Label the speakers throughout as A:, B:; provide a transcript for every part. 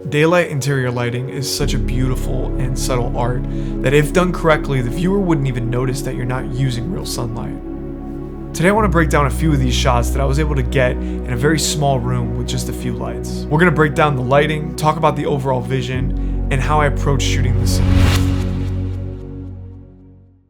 A: Daylight interior lighting is such a beautiful and subtle art that if done correctly, the viewer wouldn't even notice that you're not using real sunlight. Today I want to break down a few of these shots that I was able to get in a very small room with just a few lights. We're going to break down the lighting, talk about the overall vision, and how I approach shooting the scene.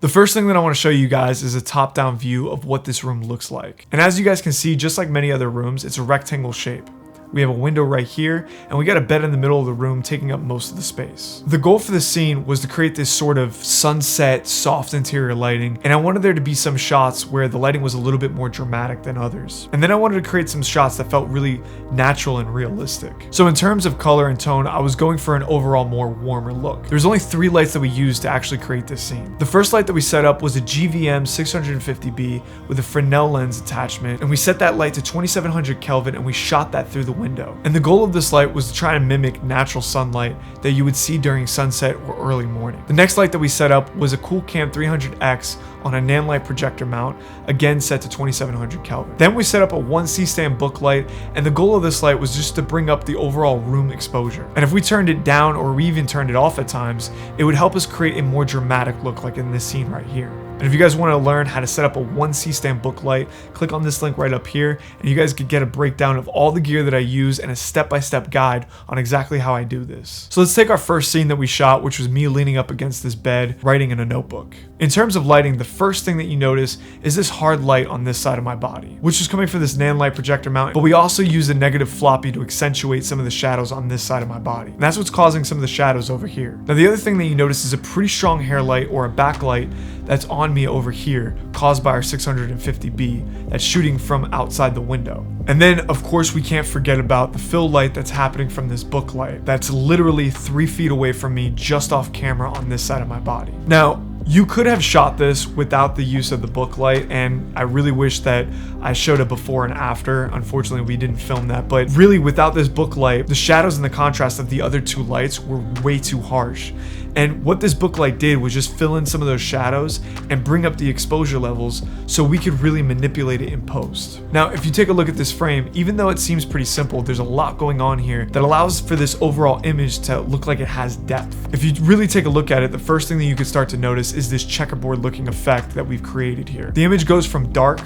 A: The first thing that I want to show you guys is a top-down view of what this room looks like. And as you guys can see, just like many other rooms, it's a rectangle shape. We have a window right here, and we got a bed in the middle of the room taking up most of the space. The goal for this scene was to create this sort of sunset, soft interior lighting, and I wanted there to be some shots where the lighting was a little bit more dramatic than others. And then I wanted to create some shots that felt really natural and realistic. So in terms of color and tone, I was going for an overall more warmer look. There's only 3 lights that we used to actually create this scene. The first light that we set up was a GVM 650B with a Fresnel lens attachment, and we set that light to 2700 Kelvin and we shot that through the window. And the goal of this light was to try and mimic natural sunlight that you would see during sunset or early morning. The next light that we set up was a Coolcam 300X on a Nanlite projector mount, again set to 2700 Kelvin. Then we set up a 1C stand book light, and the goal of this light was just to bring up the overall room exposure. And if we turned it down or we even turned it off at times, it would help us create a more dramatic look like in this scene right here. And if you guys want to learn how to set up a 1C stand book light, click on this link right up here, and you guys could get a breakdown of all the gear that I use and a step-by-step guide on exactly how I do this. So let's take our first scene that we shot, which was me leaning up against this bed, writing in a notebook. In terms of lighting, the first thing that you notice is this hard light on this side of my body, which is coming from this Nanlite projector mount, but we also use a negative floppy to accentuate some of the shadows on this side of my body. And that's what's causing some of the shadows over here. Now the other thing that you notice is a pretty strong hair light or a backlight that's on me over here, caused by our 650B that's shooting from outside the window. And then of course we can't forget about the fill light that's happening from this book light that's literally 3 feet away from me just off camera on this side of my body. Now you could have shot this without the use of the book light, and I really wish that I showed a before and after. Unfortunately, we didn't film that, but really without this book light, the shadows and the contrast of the other 2 lights were way too harsh. And what this book light did was just fill in some of those shadows and bring up the exposure levels so we could really manipulate it in post. Now, if you take a look at this frame, even though it seems pretty simple, there's a lot going on here that allows for this overall image to look like it has depth. If you really take a look at it, the first thing that you could start to notice is this checkerboard looking effect that we've created here. The image goes from dark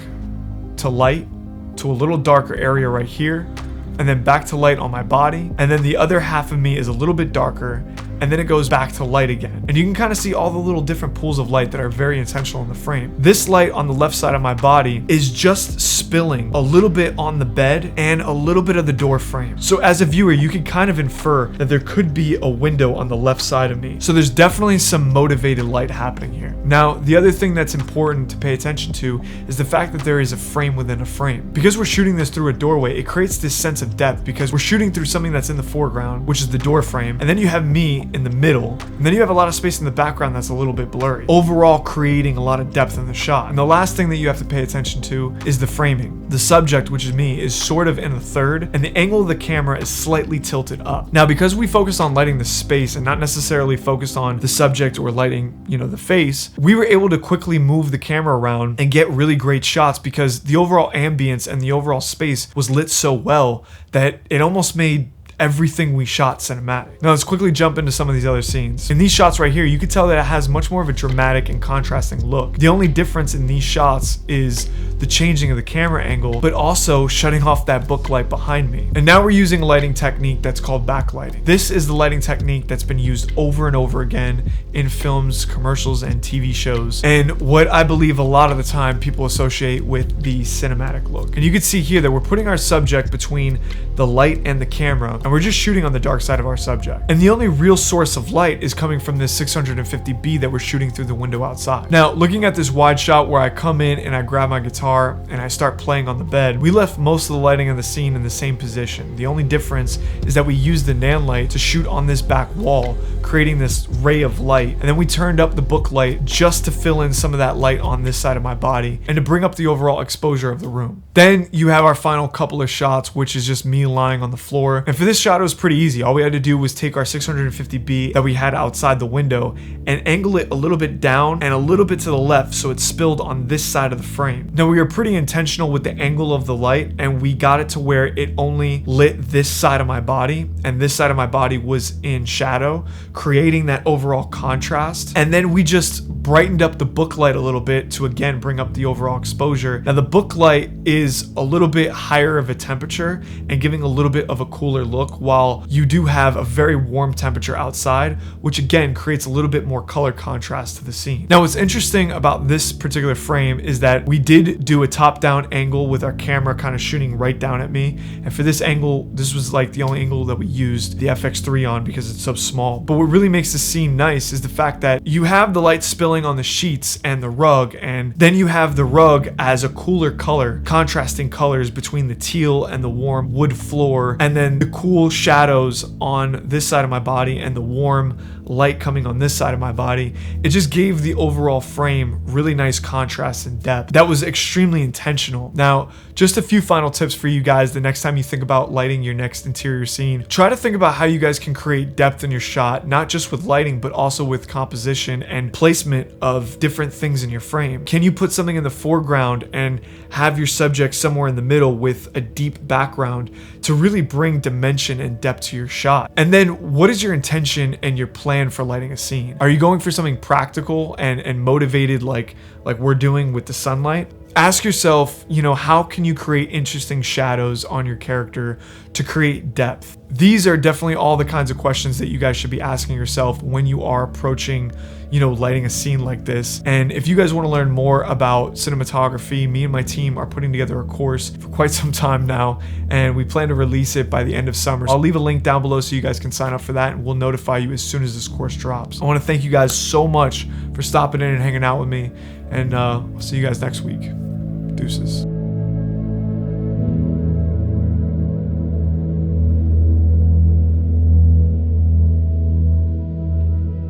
A: to light to a little darker area right here, and then back to light on my body, and then the other half of me is a little bit darker, and then it goes back to light again. And you can kind of see all the little different pools of light that are very intentional in the frame. This light on the left side of my body is just spilling a little bit on the bed and a little bit of the door frame. So as a viewer, you can kind of infer that there could be a window on the left side of me. So there's definitely some motivated light happening here. Now, the other thing that's important to pay attention to is the fact that there is a frame within a frame. Because we're shooting this through a doorway, it creates this sense of depth because we're shooting through something that's in the foreground, which is the door frame, and then you have me in the middle, and then you have a lot of space in the background that's a little bit blurry, overall creating a lot of depth in the shot. And the last thing that you have to pay attention to is the framing. The subject, which is me, is sort of in a third, and the angle of the camera is slightly tilted up. Now, because we focused on lighting the space and not necessarily focused on the subject or lighting, the face, we were able to quickly move the camera around and get really great shots because the overall ambience and the overall space was lit so well that it almost made everything we shot cinematic. Now let's quickly jump into some of these other scenes. In these shots right here, you could tell that it has much more of a dramatic and contrasting look. The only difference in these shots is the changing of the camera angle, but also shutting off that book light behind me. And now we're using a lighting technique that's called backlighting. This is the lighting technique that's been used over and over again in films, commercials, and TV shows, and what I believe a lot of the time people associate with the cinematic look. And you can see here that we're putting our subject between the light and the camera, and we're just shooting on the dark side of our subject. And the only real source of light is coming from this 650B that we're shooting through the window outside. Now, looking at this wide shot where I come in and I grab my guitar and I start playing on the bed, we left most of the lighting of the scene in the same position. The only difference is that we used the Nanlite to shoot on this back wall, creating this ray of light, and then we turned up the book light just to fill in some of that light on this side of my body and to bring up the overall exposure of the room. Then you have our final couple of shots, which is just me lying on the floor. And for this shot, it was pretty easy. All we had to do was take our 650B that we had outside the window and angle it a little bit down and a little bit to the left so it spilled on this side of the frame. Now, we were pretty intentional with the angle of the light, and we got it to where it only lit this side of my body, and this side of my body was in shadow, creating that overall contrast. And then we just brightened up the book light a little bit to again bring up the overall exposure. Now, the book light is a little bit higher of a temperature and giving a little bit of a cooler look, while you do have a very warm temperature outside, which again creates a little bit more color contrast to the scene. Now, what's interesting about this particular frame is that we did do a top-down angle with our camera kind of shooting right down at me. And for this angle, this was like the only angle that we used the FX3 on because it's so small. But what really makes the scene nice is the fact that you have the light spilling on the sheets and the rug, and then you have the rug as a cooler color, contrasting colors between the teal and the warm wood floor, and then the cool shadows on this side of my body and the warm light coming on this side of my body. It just gave the overall frame really nice contrast and depth. That was extremely intentional. Now, just a few final tips for you guys the next time you think about lighting your next interior scene. Try to think about how you guys can create depth in your shot, not just with lighting, but also with composition and placement of different things in your frame. Can you put something in the foreground and have your subject somewhere in the middle with a deep background to really bring dimension and depth to your shot? And then what is your intention and your plan for lighting a scene? Are you going for something practical and motivated like we're doing with the sunlight? Ask yourself, how can you create interesting shadows on your character to create depth? These are definitely all the kinds of questions that you guys should be asking yourself when you are approaching, lighting a scene like this. And if you guys want to learn more about cinematography, me and my team are putting together a course for quite some time now, and we plan to release it by the end of summer. I'll leave a link down below so you guys can sign up for that, and we'll notify you as soon as this course drops. I want to thank you guys so much for stopping in and hanging out with me, and I'll see you guys next week. Deuces.